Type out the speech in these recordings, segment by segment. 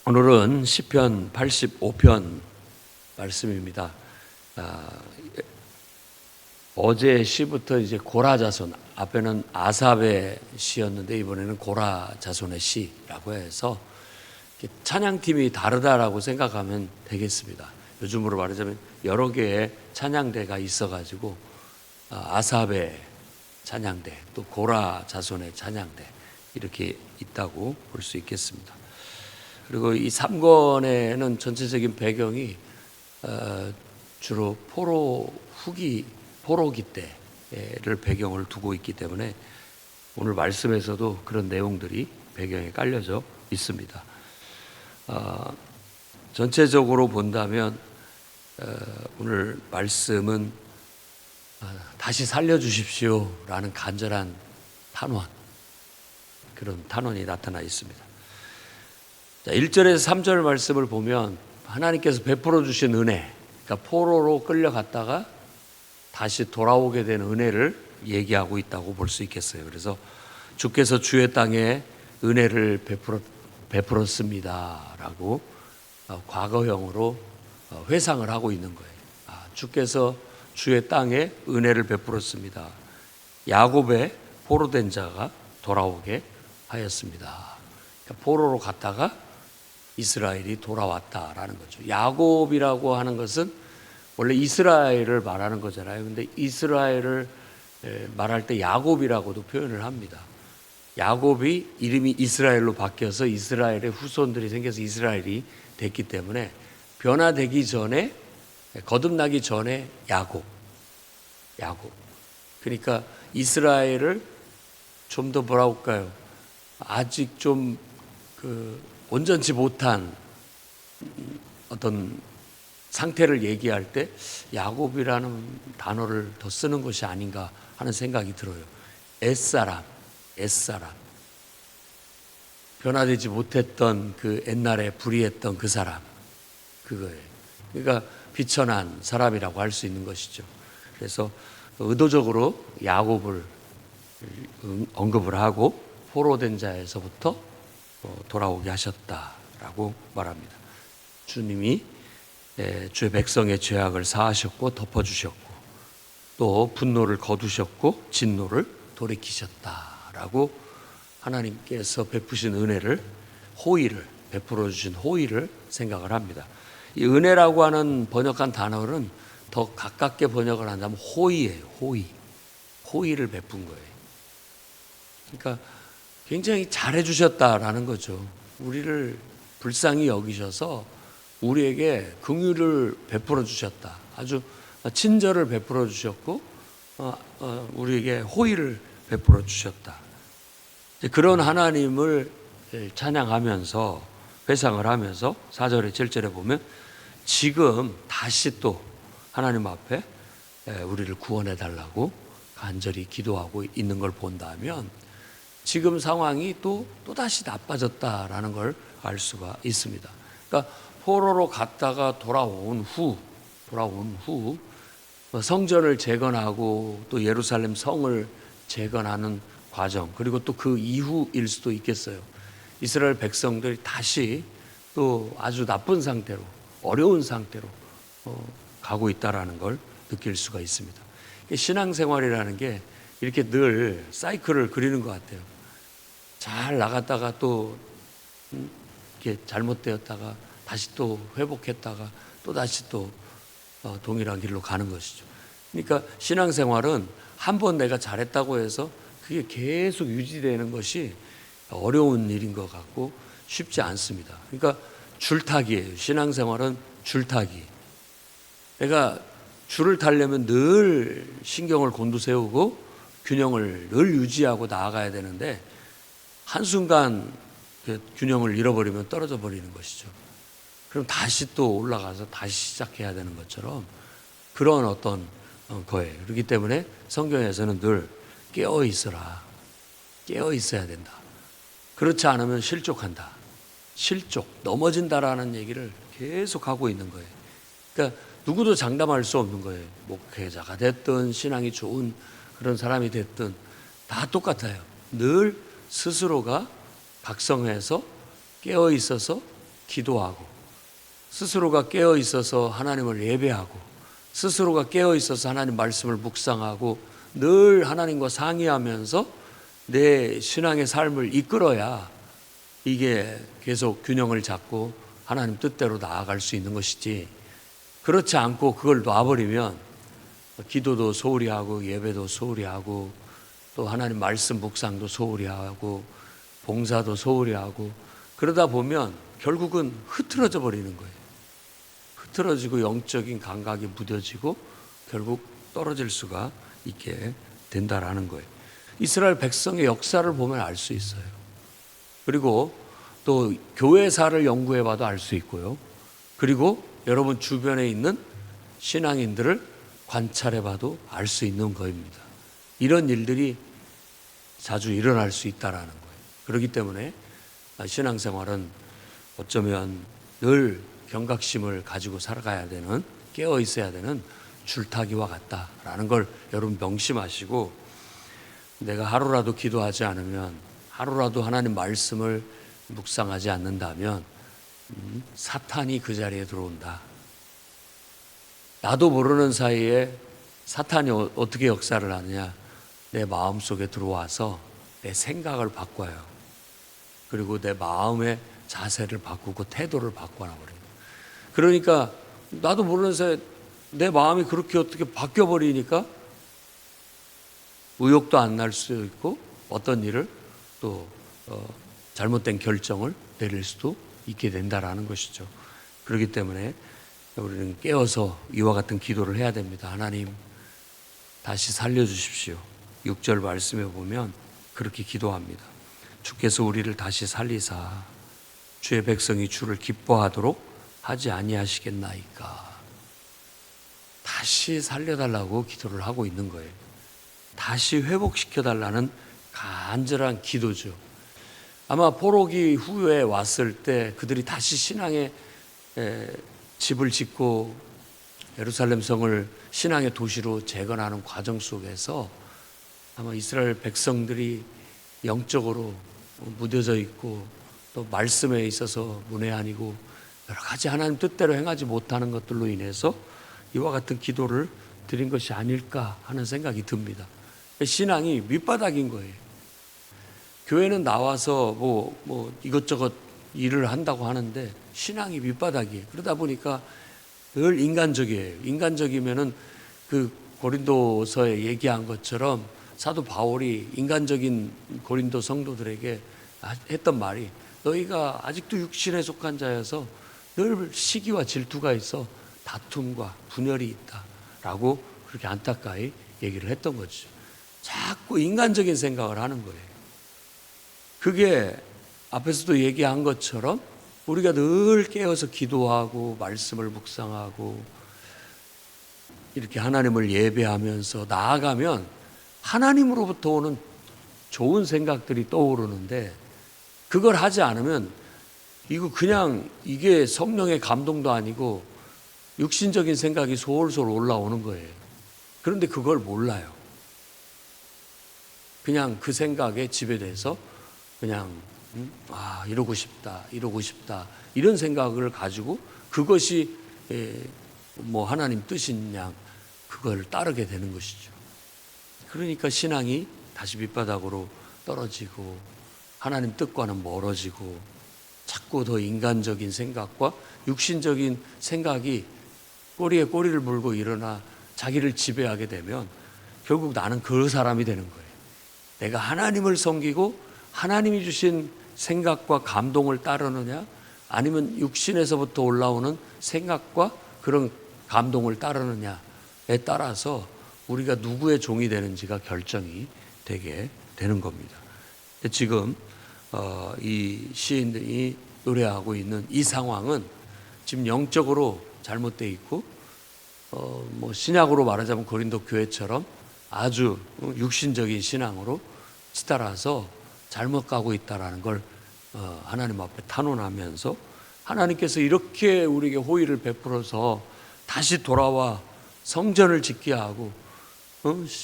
오늘은 시편 85편 말씀입니다. 어제 시부터 이제 고라 자손, 앞에는 아삽의 시였는데 이번에는 고라 자손의 시라고 해서 찬양팀이 다르다라고 생각하면 되겠습니다. 요즘으로 말하자면 여러 개의 찬양대가 있어가지고 아삽의 찬양대, 또 고라 자손의 찬양대 이렇게 있다고 볼 수 있겠습니다. 그리고 이 3권에는 전체적인 배경이 주로 포로기 때를 배경을 두고 있기 때문에 오늘 말씀에서도 그런 내용들이 배경에 깔려져 있습니다. 전체적으로 본다면 오늘 말씀은 다시 살려주십시오 라는 간절한 탄원, 그런 탄원이 나타나 있습니다. 1절에서 3절 말씀을 보면 하나님께서 베풀어 주신 은혜, 그러니까 포로로 끌려갔다가 다시 돌아오게 된 은혜를 얘기하고 있다고 볼 수 있겠어요. 그래서 주께서 주의 땅에 은혜를 베풀었습니다 라고 과거형으로 회상을 하고 있는 거예요. 주께서 주의 땅에 은혜를 베풀었습니다. 야곱의 포로된 자가 돌아오게 하였습니다. 그러니까 포로로 갔다가 이스라엘이 돌아왔다라는 거죠. 야곱이라고 하는 것은 원래 이스라엘을 말하는 거잖아요. 근데 이스라엘을 말할 때 야곱이라고도 표현을 합니다. 야곱이 이름이 이스라엘로 바뀌어서 이스라엘의 후손들이 생겨서 이스라엘이 됐기 때문에 변화되기 전에, 거듭나기 전에 야곱. 그러니까 이스라엘을 좀 더 뭐라고 할까요? 아직 좀 온전치 못한 어떤 상태를 얘기할 때 야곱이라는 단어를 더 쓰는 것이 아닌가 하는 생각이 들어요. 옛사람. 변화되지 못했던 그 옛날에 불의했던 그 사람. 그거예요. 그러니까 비천한 사람이라고 할 수 있는 것이죠. 그래서 의도적으로 야곱을 언급을 하고 포로된 자에서부터 돌아오게 하셨다라고 말합니다. 주님이 주의 백성의 죄악을 사하셨고 덮어주셨고 또 분노를 거두셨고 진노를 돌이키셨다라고 하나님께서 베푸신 은혜를, 호의를, 베풀어 주신 호의를 생각을 합니다. 이 은혜라고 하는 번역한 단어는 더 가깝게 번역을 한다면 호의예요. 호의를 베푼 거예요. 그러니까 굉장히 잘해 주셨다라는 거죠. 우리를 불쌍히 여기셔서 우리에게 긍휼을 베풀어 주셨다. 아주 친절을 베풀어 주셨고 우리에게 호의를 베풀어 주셨다. 그런 하나님을 찬양하면서 회상을 하면서 4절에 7절에 보면 지금 다시 또 하나님 앞에 우리를 구원해 달라고 간절히 기도하고 있는 걸 본다면 지금 상황이 또다시 나빠졌다라는 걸 알 수가 있습니다. 그러니까 포로로 갔다가 돌아온 후 성전을 재건하고 또 예루살렘 성을 재건하는 과정, 그리고 또 그 이후일 수도 있겠어요. 이스라엘 백성들이 다시 또 아주 나쁜 상태로, 어려운 상태로 가고 있다라는 걸 느낄 수가 있습니다. 신앙생활이라는 게 이렇게 늘 사이클을 그리는 것 같아요. 잘 나갔다가 또 이렇게 잘못되었다가 다시 또 회복했다가 또 다시 또 동일한 길로 가는 것이죠. 그러니까 신앙생활은 한번 내가 잘했다고 해서 그게 계속 유지되는 것이 어려운 일인 것 같고 쉽지 않습니다. 그러니까 줄타기예요. 신앙생활은 줄타기. 내가 줄을 타려면 늘 신경을 곤두세우고 균형을 늘 유지하고 나아가야 되는데 한순간 균형을 잃어버리면 떨어져 버리는 것이죠. 그럼 다시 또 올라가서 다시 시작해야 되는 것처럼 그런 어떤 거예요. 그렇기 때문에 성경에서는 늘 깨어 있어라. 깨어 있어야 된다. 그렇지 않으면 실족한다. 넘어진다라는 얘기를 계속 하고 있는 거예요. 그러니까 누구도 장담할 수 없는 거예요. 목회자가 됐든 신앙이 좋은 그런 사람이 됐든 다 똑같아요. 늘 스스로가 각성해서 깨어 있어서 기도하고, 스스로가 깨어 있어서 하나님을 예배하고, 스스로가 깨어 있어서 하나님 말씀을 묵상하고 늘 하나님과 상의하면서 내 신앙의 삶을 이끌어야 이게 계속 균형을 잡고 하나님 뜻대로 나아갈 수 있는 것이지, 그렇지 않고 그걸 놔버리면 기도도 소홀히 하고 예배도 소홀히 하고 또 하나님 말씀 묵상도 소홀히 하고 봉사도 소홀히 하고 그러다 보면 결국은 흐트러져 버리는 거예요. 흐트러지고 영적인 감각이 무뎌지고 결국 떨어질 수가 있게 된다라는 거예요. 이스라엘 백성의 역사를 보면 알 수 있어요. 그리고 또 교회사를 연구해 봐도 알 수 있고요. 그리고 여러분 주변에 있는 신앙인들을 관찰해 봐도 알 수 있는 거입니다. 이런 일들이 자주 일어날 수 있다라는 거예요. 그렇기 때문에 신앙생활은 어쩌면 늘 경각심을 가지고 살아가야 되는, 깨어 있어야 되는 줄타기와 같다라는 걸 여러분 명심하시고, 내가 하루라도 기도하지 않으면, 하루라도 하나님 말씀을 묵상하지 않는다면 사탄이 그 자리에 들어온다. 나도 모르는 사이에 사탄이 어떻게 역사를 하느냐, 내 마음속에 들어와서 내 생각을 바꿔요. 그리고 내 마음의 자세를 바꾸고 태도를 바꿔놔버려요. 그러니까 나도 모르는 사이에 내 마음이 그렇게 어떻게 바뀌어버리니까 의욕도 안 날 수 있고 어떤 일을 또 잘못된 결정을 내릴 수도 있게 된다라는 것이죠. 그렇기 때문에 우리는 깨어서 이와 같은 기도를 해야 됩니다. 하나님, 다시 살려주십시오. 6절 말씀에 보면 그렇게 기도합니다. 주께서 우리를 다시 살리사 주의 백성이 주를 기뻐하도록 하지 아니하시겠나이까. 다시 살려달라고 기도를 하고 있는 거예요. 다시 회복시켜달라는 간절한 기도죠. 아마 포로기 후에 왔을 때 그들이 다시 신앙의 집을 짓고 예루살렘 성을 신앙의 도시로 재건하는 과정 속에서 아마 이스라엘 백성들이 영적으로 무뎌져 있고 또 말씀에 있어서 문외한이고 여러 가지 하나님 뜻대로 행하지 못하는 것들로 인해서 이와 같은 기도를 드린 것이 아닐까 하는 생각이 듭니다. 신앙이 밑바닥인 거예요. 교회는 나와서 뭐 이것저것 일을 한다고 하는데 신앙이 밑바닥이에요. 그러다 보니까 늘 인간적이에요. 인간적이면은 그 고린도서에 얘기한 것처럼 사도 바울이 인간적인 고린도 성도들에게 했던 말이, 너희가 아직도 육신에 속한 자여서 늘 시기와 질투가 있어 다툼과 분열이 있다라고 그렇게 안타까이 얘기를 했던 거죠. 자꾸 인간적인 생각을 하는 거예요. 그게 앞에서도 얘기한 것처럼 우리가 늘 깨어서 기도하고 말씀을 묵상하고 이렇게 하나님을 예배하면서 나아가면 하나님으로부터 오는 좋은 생각들이 떠오르는데, 그걸 하지 않으면 이거 그냥 이게 성령의 감동도 아니고 육신적인 생각이 솔솔 올라오는 거예요. 그런데 그걸 몰라요. 그냥 그 생각에 지배돼서 그냥 이러고 싶다 이런 생각을 가지고 그것이 뭐 하나님 뜻인 양 그걸 따르게 되는 것이죠. 그러니까 신앙이 다시 밑바닥으로 떨어지고 하나님 뜻과는 멀어지고 자꾸 더 인간적인 생각과 육신적인 생각이 꼬리에 꼬리를 물고 일어나 자기를 지배하게 되면 결국 나는 그 사람이 되는 거예요. 내가 하나님을 섬기고 하나님이 주신 생각과 감동을 따르느냐, 아니면 육신에서부터 올라오는 생각과 그런 감동을 따르느냐에 따라서 우리가 누구의 종이 되는지가 결정이 되게 되는 겁니다. 지금 이 시인들이 노래하고 있는 이 상황은 지금 영적으로 잘못되어 있고 뭐 신약으로 말하자면 고린도 교회처럼 아주 육신적인 신앙으로 치달아서 잘못 가고 있다라는 걸 하나님 앞에 탄원하면서, 하나님께서 이렇게 우리에게 호의를 베풀어서 다시 돌아와 성전을 짓게 하고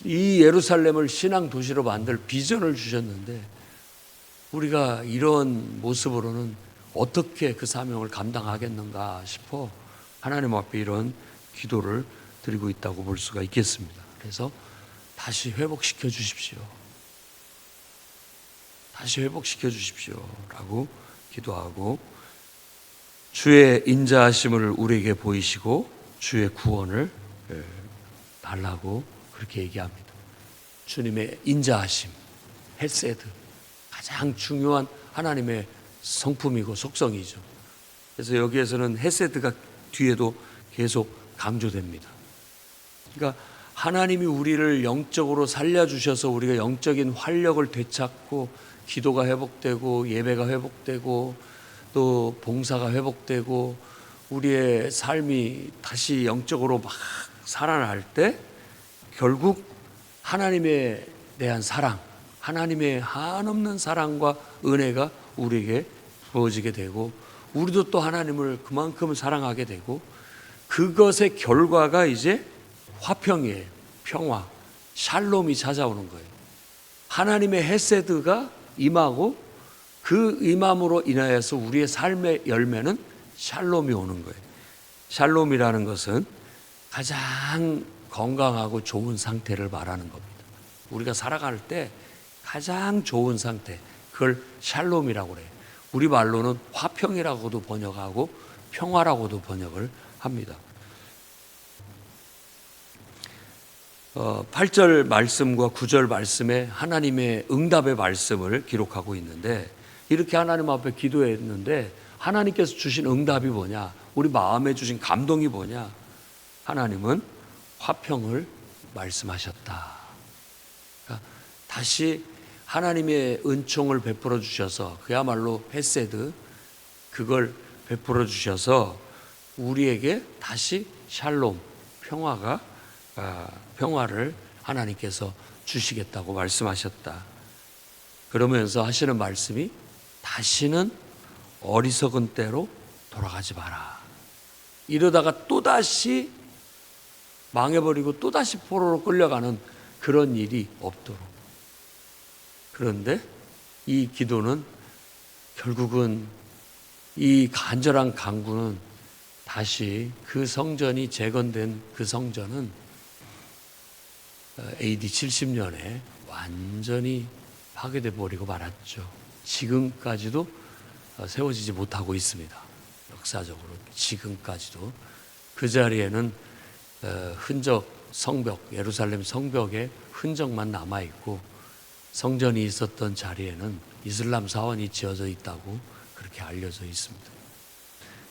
이 예루살렘을 신앙 도시로 만들 비전을 주셨는데 우리가 이런 모습으로는 어떻게 그 사명을 감당하겠는가 싶어 하나님 앞에 이런 기도를 드리고 있다고 볼 수가 있겠습니다. 그래서 다시 회복시켜 주십시오. 다시 회복시켜 주십시오. 라고 기도하고 주의 인자하심을 우리에게 보이시고 주의 구원을 달라고 그렇게 얘기합니다. 주님의 인자하심, 헤세드, 가장 중요한 하나님의 성품이고 속성이죠. 그래서 여기에서는 헤세드가 뒤에도 계속 강조됩니다. 그러니까 하나님이 우리를 영적으로 살려주셔서 우리가 영적인 활력을 되찾고 기도가 회복되고 예배가 회복되고 또 봉사가 회복되고 우리의 삶이 다시 영적으로 막 살아날 때 결국 하나님에 대한 사랑, 하나님의 한없는 사랑과 은혜가 우리에게 부어지게 되고 우리도 또 하나님을 그만큼 사랑하게 되고 그것의 결과가 이제 화평이에요. 평화, 샬롬이 찾아오는 거예요. 하나님의 헤세드가 임하고 그 임함으로 인하여서 우리의 삶의 열매는 샬롬이 오는 거예요. 샬롬이라는 것은 가장 건강하고 좋은 상태를 말하는 겁니다. 우리가 살아갈 때 가장 좋은 상태, 그걸 샬롬이라고 그래요. 우리 말로는 화평이라고도 번역하고 평화라고도 번역을 합니다. 8절 말씀과 9절 말씀에 하나님의 응답의 말씀을 기록하고 있는데 이렇게 하나님 앞에 기도했는데 하나님께서 주신 응답이 뭐냐? 우리 마음에 주신 감동이 뭐냐? 하나님은 화평을 말씀하셨다. 그러니까 다시 하나님의 은총을 베풀어 주셔서 그야말로 헤세드 그걸 베풀어 주셔서 우리에게 다시 샬롬 평화를 하나님께서 주시겠다고 말씀하셨다. 그러면서 하시는 말씀이 다시는 어리석은 때로 돌아가지 마라. 이러다가 또다시 망해버리고 또다시 포로로 끌려가는 그런 일이 없도록. 그런데 이 기도는 결국은 이 간절한 간구는 다시 그 성전이 재건된 그 성전은 AD 70년에 완전히 파괴돼 버리고 말았죠. 지금까지도 세워지지 못하고 있습니다. 역사적으로 지금까지도 그 자리에는 흔적 성벽 예루살렘 성벽에 흔적만 남아 있고 성전이 있었던 자리에는 이슬람 사원이 지어져 있다고 그렇게 알려져 있습니다.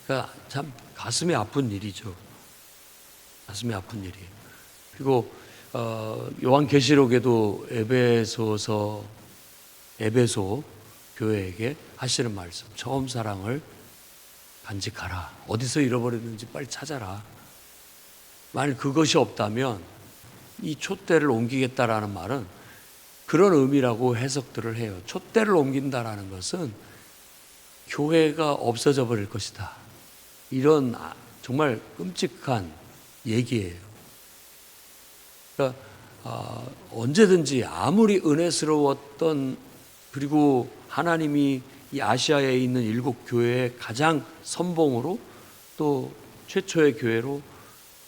그러니까 참 가슴이 아픈 일이죠. 가슴이 아픈 일이에요. 그리고 요한계시록에도 에베소 교회에게 하시는 말씀, 처음 사랑을 간직하라. 어디서 잃어버렸는지 빨리 찾아라. 만일 그것이 없다면 이 촛대를 옮기겠다라는 말은 그런 의미라고 해석들을 해요. 촛대를 옮긴다라는 것은 교회가 없어져 버릴 것이다. 이런 정말 끔찍한 얘기예요. 그러니까 언제든지 아무리 은혜스러웠던 그리고 하나님이 이 아시아에 있는 7교회의 가장 선봉으로 또 최초의 교회로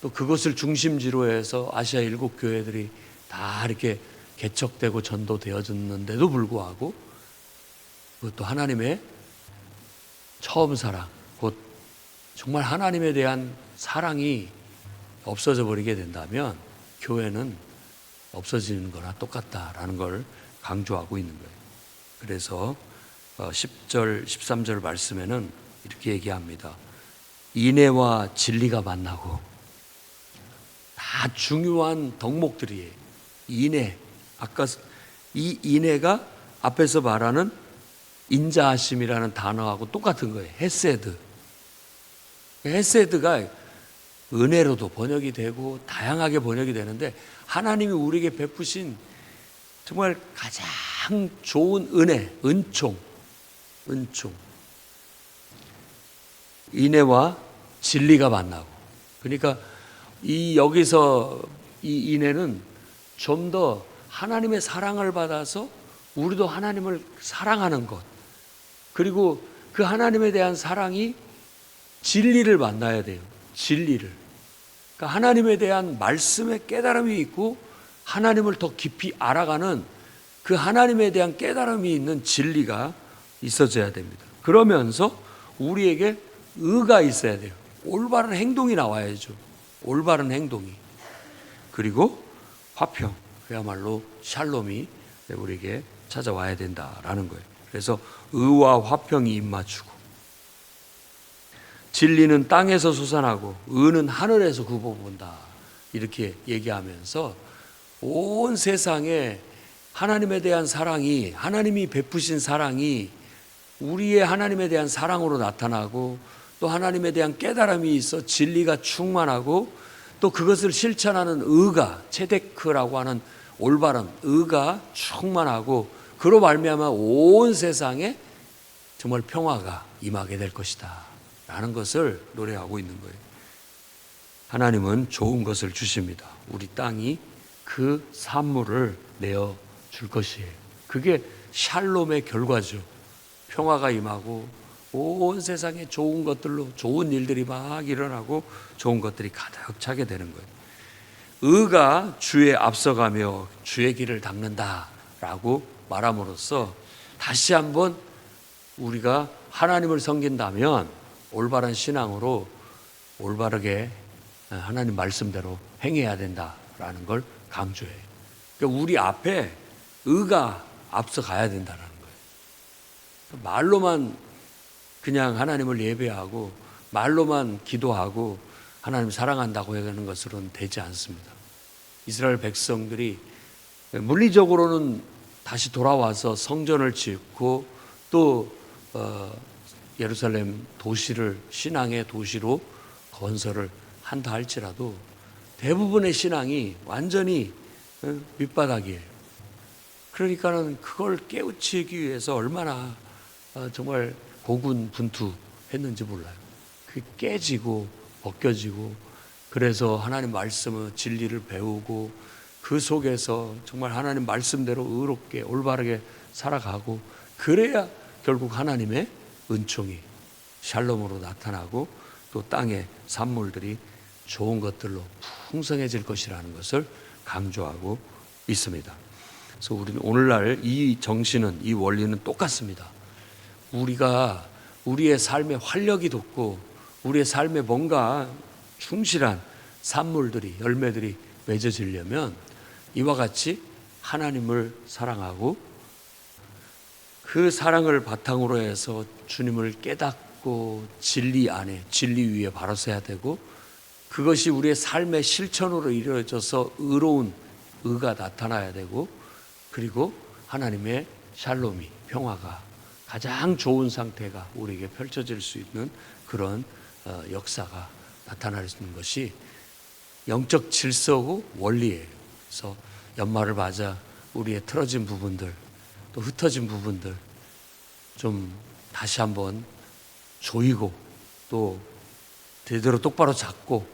또 그것을 중심지로 해서 아시아 7교회들이 다 이렇게 개척되고 전도되어졌는데도 불구하고 그것도 하나님의 처음 사랑, 곧 정말 하나님에 대한 사랑이 없어져 버리게 된다면 교회는 없어지는 거나 똑같다라는 걸 강조하고 있는 거예요. 그래서 10절, 13절 말씀에는 이렇게 얘기합니다. 인애와 진리가 만나고 다 중요한 덕목들이에요. 인애, 아까 이 인애가 앞에서 말하는 인자하심이라는 단어하고 똑같은 거예요. 헤세드. 헤세드가 은혜로도 번역이 되고 다양하게 번역이 되는데 하나님이 우리에게 베푸신 정말 가장 좋은 은혜, 은총. 인애와 진리가 만나고. 그러니까 여기서 이 인애는 좀 더 하나님의 사랑을 받아서 우리도 하나님을 사랑하는 것. 그리고 그 하나님에 대한 사랑이 진리를 만나야 돼요. 진리를. 그러니까 하나님에 대한 말씀의 깨달음이 있고 하나님을 더 깊이 알아가는 그 하나님에 대한 깨달음이 있는 진리가 있어져야 됩니다. 그러면서 우리에게 의가 있어야 돼요. 올바른 행동이 나와야죠. 올바른 행동이. 그리고 화평, 그야말로 샬롬이 우리에게 찾아와야 된다라는 거예요. 그래서 의와 화평이 입맞추고, 진리는 땅에서 솟아나고 의는 하늘에서 굽어본다, 이렇게 얘기하면서 온 세상에 하나님에 대한 사랑이, 하나님이 베푸신 사랑이 우리의 하나님에 대한 사랑으로 나타나고, 또 하나님에 대한 깨달음이 있어 진리가 충만하고, 또 그것을 실천하는 의가, 체데크라고 하는 올바른 의가 충만하고, 그로 말미암아 온 세상에 정말 평화가 임하게 될 것이다 라는 것을 노래하고 있는 거예요. 하나님은 좋은 것을 주십니다. 우리 땅이 그 산물을 내어 줄 것이에요. 그게 샬롬의 결과죠. 평화가 임하고 온 세상에 좋은 것들로 좋은 일들이 막 일어나고 좋은 것들이 가득 차게 되는 거예요. 의가 주에 앞서가며 주의 길을 닦는다라고 말함으로써 다시 한번 우리가 하나님을 섬긴다면 올바른 신앙으로 올바르게 하나님 말씀대로 행해야 된다라는 걸 강조해요. 그러니까 우리 앞에 의가 앞서가야 된다는 거예요. 말로만 그냥 하나님을 예배하고 말로만 기도하고 하나님 사랑한다고 하는 것으로는 되지 않습니다. 이스라엘 백성들이 물리적으로는 다시 돌아와서 성전을 짓고 또 예루살렘 도시를 신앙의 도시로 건설을 한다 할지라도 대부분의 신앙이 완전히 밑바닥이에요. 그러니까는 그걸 깨우치기 위해서 얼마나 정말 고군분투했는지 몰라요. 그게 깨지고 벗겨지고, 그래서 하나님 말씀의 진리를 배우고 그 속에서 정말 하나님 말씀대로 의롭게 올바르게 살아가고, 그래야 결국 하나님의 은총이 샬롬으로 나타나고 또 땅의 산물들이 좋은 것들로 풍성해질 것이라는 것을 강조하고 있습니다. 그래서 우리는 오늘날 이 정신은, 이 원리는 똑같습니다. 우리가 우리의 삶에 활력이 돋고 우리의 삶에 뭔가 충실한 산물들이, 열매들이 맺어지려면 이와 같이 하나님을 사랑하고 그 사랑을 바탕으로 해서 주님을 깨닫고 진리 안에, 진리 위에 바로 서야 되고, 그것이 우리의 삶의 실천으로 이루어져서 의로운 의가 나타나야 되고, 그리고 하나님의 샬롬이, 평화가 가장 좋은 상태가 우리에게 펼쳐질 수 있는 그런 역사가 나타나는 것이 영적 질서고 원리예요. 그래서 연말을 맞아 우리의 틀어진 부분들, 또 흩어진 부분들 좀 다시 한번 조이고 또 제대로 똑바로 잡고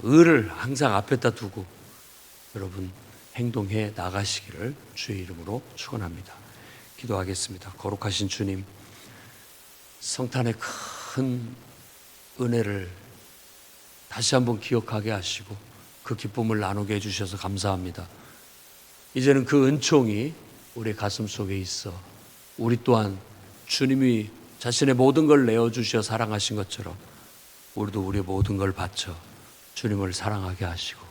의를 항상 앞에다 두고 여러분 행동해 나가시기를 주의 이름으로 축원합니다. 기도하겠습니다. 거룩하신 주님, 성탄의 큰 은혜를 다시 한번 기억하게 하시고 그 기쁨을 나누게 해주셔서 감사합니다. 이제는 그 은총이 우리 가슴 속에 있어 우리 또한 주님이 자신의 모든 걸 내어주셔 사랑하신 것처럼 우리도 우리의 모든 걸 바쳐 주님을 사랑하게 하시고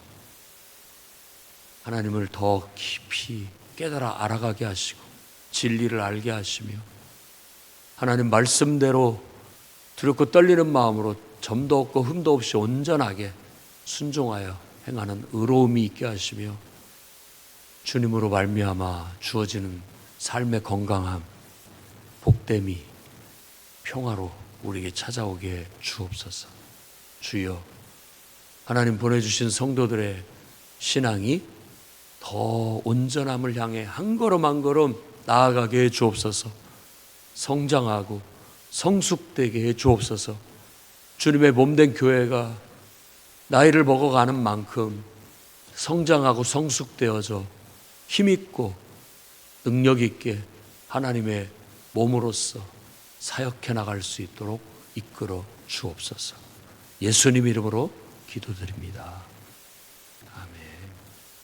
하나님을 더 깊이 깨달아 알아가게 하시고 진리를 알게 하시며 하나님 말씀대로 두렵고 떨리는 마음으로 점도 없고 흠도 없이 온전하게 순종하여 행하는 의로움이 있게 하시며 주님으로 말미암아 주어지는 삶의 건강함, 복됨이, 평화로 우리에게 찾아오게 주옵소서. 주여, 하나님 보내주신 성도들의 신앙이 더 온전함을 향해 한 걸음 한 걸음 나아가게 해 주옵소서. 성장하고 성숙되게 해 주옵소서. 주님의 몸된 교회가 나이를 먹어가는 만큼 성장하고 성숙되어져 힘있고 능력 있게 하나님의 몸으로서 사역해 나갈 수 있도록 이끌어 주옵소서. 예수님 이름으로 기도드립니다.